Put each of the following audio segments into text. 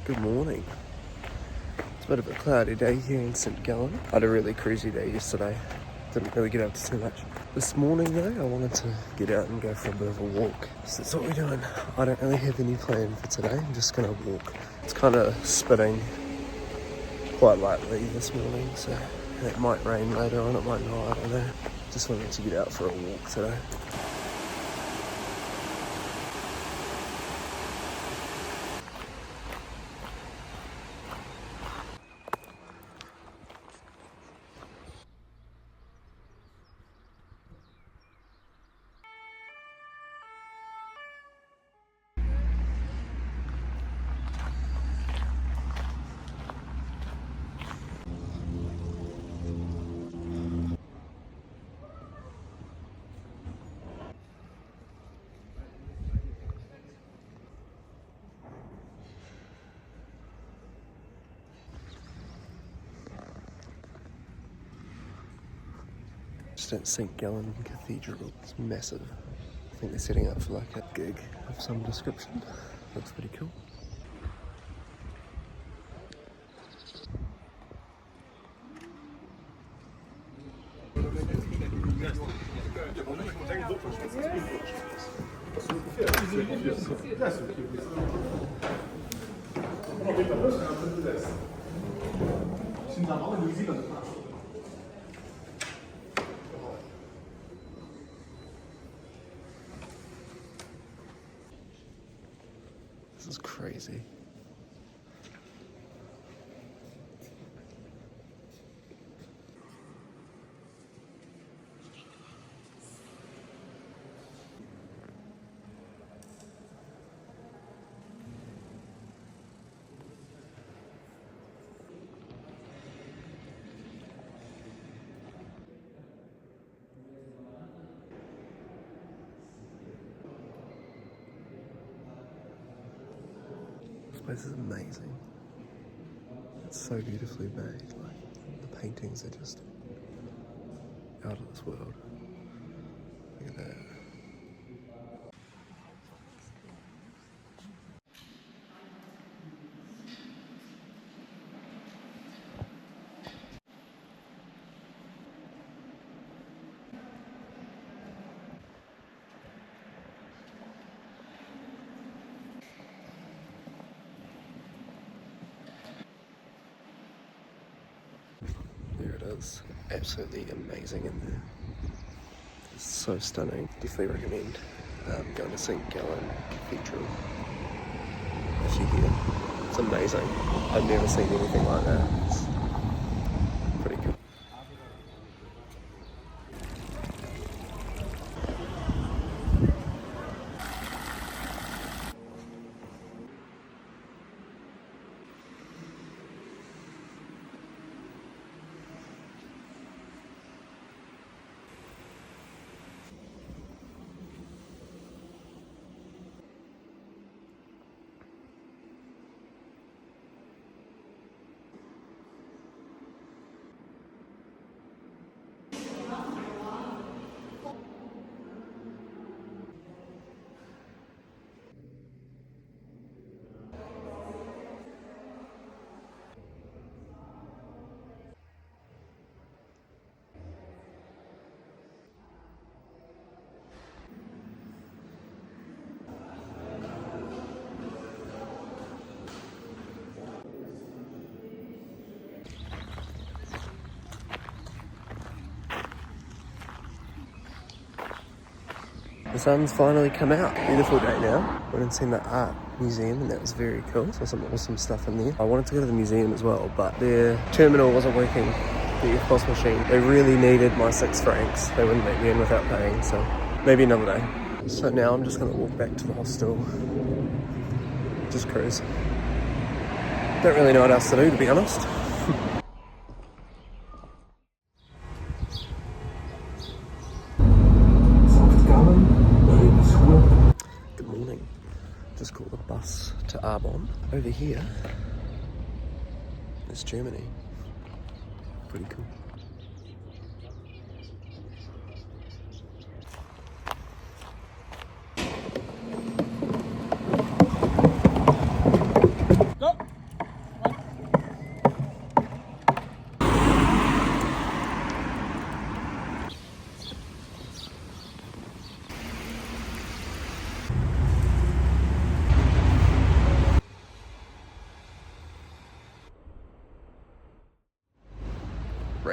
Good morning. It's a bit of a cloudy day here in St. Gallen. I had a really cruisy day yesterday. Didn't really get up to too much. This morning though, I wanted to get out and go for a bit of a walk. So that's what we're doing. I don't really have any plan for today. I'm just gonna walk. It's kind of spitting quite lightly this morning, so it might rain later on, it might not, I don't know. Just wanted to get out for a walk today. Just at St. Gallen Cathedral. It's massive. I think they're setting up for like a gig of some description. Looks pretty cool. This is crazy. This place is amazing. It's so beautifully made. Like the paintings are just out of this world. Look at that. There it is. Absolutely amazing in there. It's so stunning. Definitely recommend going to St. Gallen Cathedral if you're here. It's amazing. I've never seen anything like that. It's pretty cool. The sun's finally come out. Beautiful day now. Went and seen the art museum and that was very cool. Saw some awesome stuff in there. I wanted to go to the museum as well, but their terminal wasn't working. The EFTPOS machine. They really needed my 6 francs. They wouldn't let me in without paying, so maybe another day. So now I'm just gonna walk back to the hostel. Just cruise. Don't really know what else to do, to be honest. Good morning. Just caught the bus to Arbonne. Over here is Germany. Pretty cool. Go!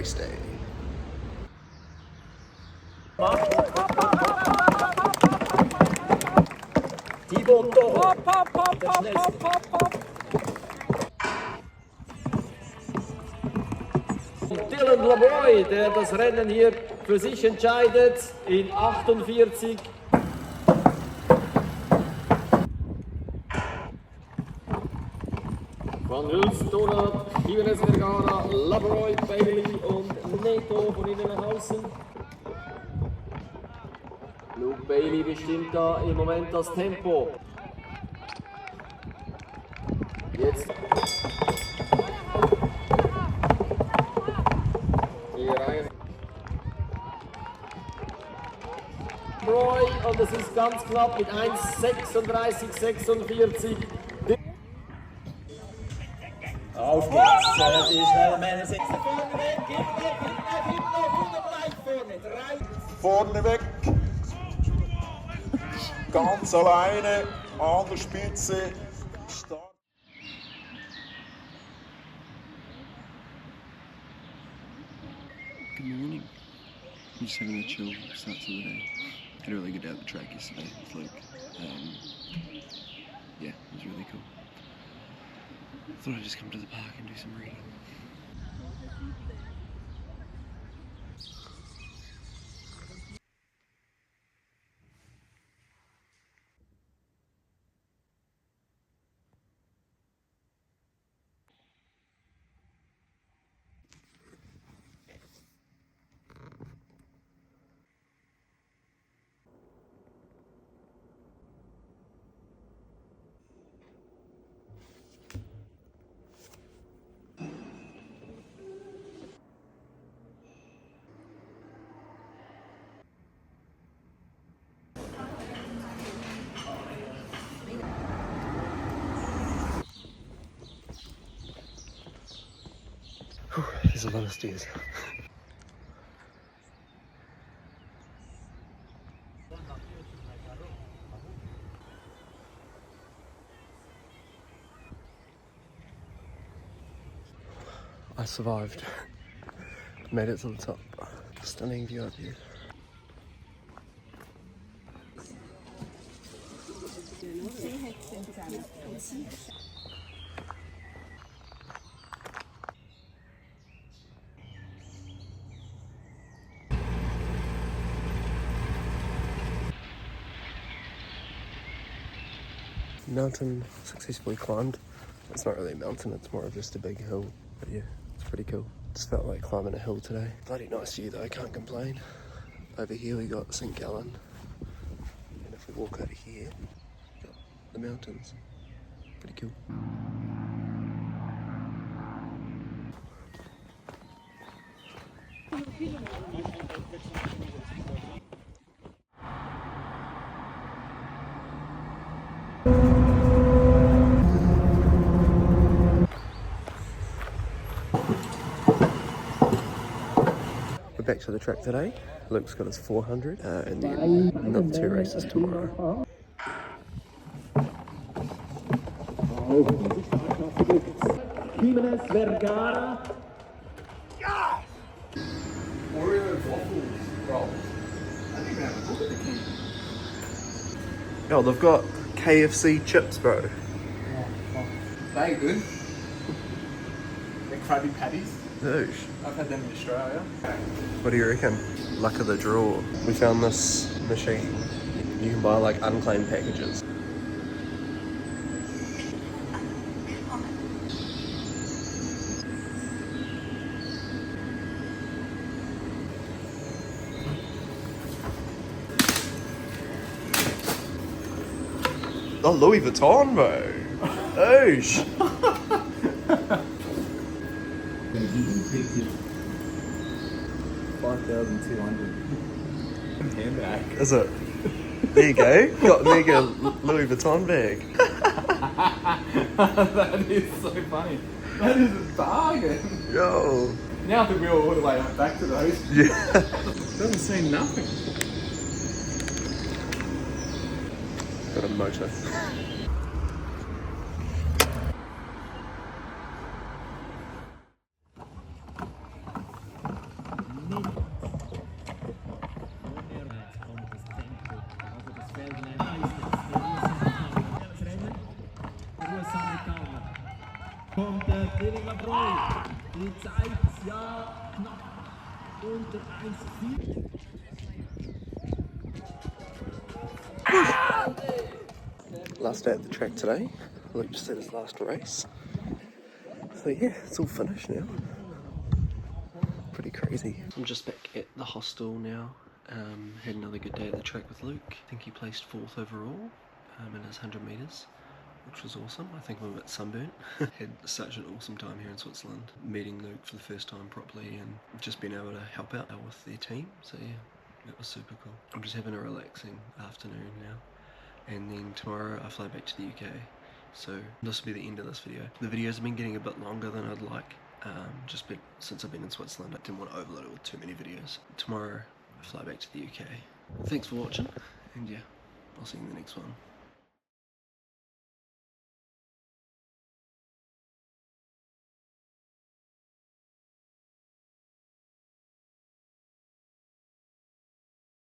race day. Dylan Lamoy, der das Rennen hier für sich entscheidet, in 48. Van Hulst, Donat, Jimenez Vergara, Lamoy, Bailey und Neto von innen nach außen. Luke Bailey bestimmt da im Moment das Tempo. Jetzt die Reihe. Roy, und es ist ganz knapp mit 1,36,46. Auf geht's, die schnellen Männer sind vorne weg, ganz alleine an der Spitze. Stark. Good morning. I'm just having a chill start to the day. Had a really good day at the track yesterday with Luke. Yeah, it was really cool. Thought I'd just come to the park and do some reading. There's a lot of stairs. I survived. Made it to the top. Stunning view up here. Mountain successfully climbed. It's not really a mountain, it's more of just a big hill. But yeah, it's pretty cool. Just felt like climbing a hill today. Bloody nice view though, I can't complain. Over here we got St. Gallen. And if we walk over here, we got the mountains. Pretty cool. We're back to the track today. Luke's got his 400 and then another 2 races tomorrow. Jimenez Vergara. Oreos, waffles, rolls. I didn't even have a look at the key. Yo, they've got KFC chips, bro. They good. They're Krabby Patties. Noosh. I've had them in Australia. What do you reckon? Luck of the draw. We found this machine. You can buy like unclaimed packages. Oh, Louis Vuitton, bro. Oosh. 5,200. Handbag. Is it? There you go. Got mega Louis Vuitton bag. That is so funny. That is a bargain. Yo. Now I think we're all the way back to those. Yeah. Doesn't seem nothing. Got a motor. Kommt der Felix Labroy. Die Zeit, ja, knapp unter 1,4. Last day at the track today. Luke just had his last race. So yeah, it's all finished now. Pretty crazy. I'm just back at the hostel now. Had another good day at the track with Luke. I think he placed 4th overall in his 100 metres, which was awesome. I think I'm a bit sunburnt. Had such an awesome time here in Switzerland, meeting Luke for the first time properly and just being able to help out with their team. So yeah, it was super cool. I'm just having a relaxing afternoon now. And then tomorrow I fly back to the UK. So this will be the end of this video. The videos have been getting a bit longer than I'd like. Since I've been in Switzerland, I didn't want to overload it with too many videos. Tomorrow I fly back to the UK. Thanks for watching, and yeah, I'll see you in the next one.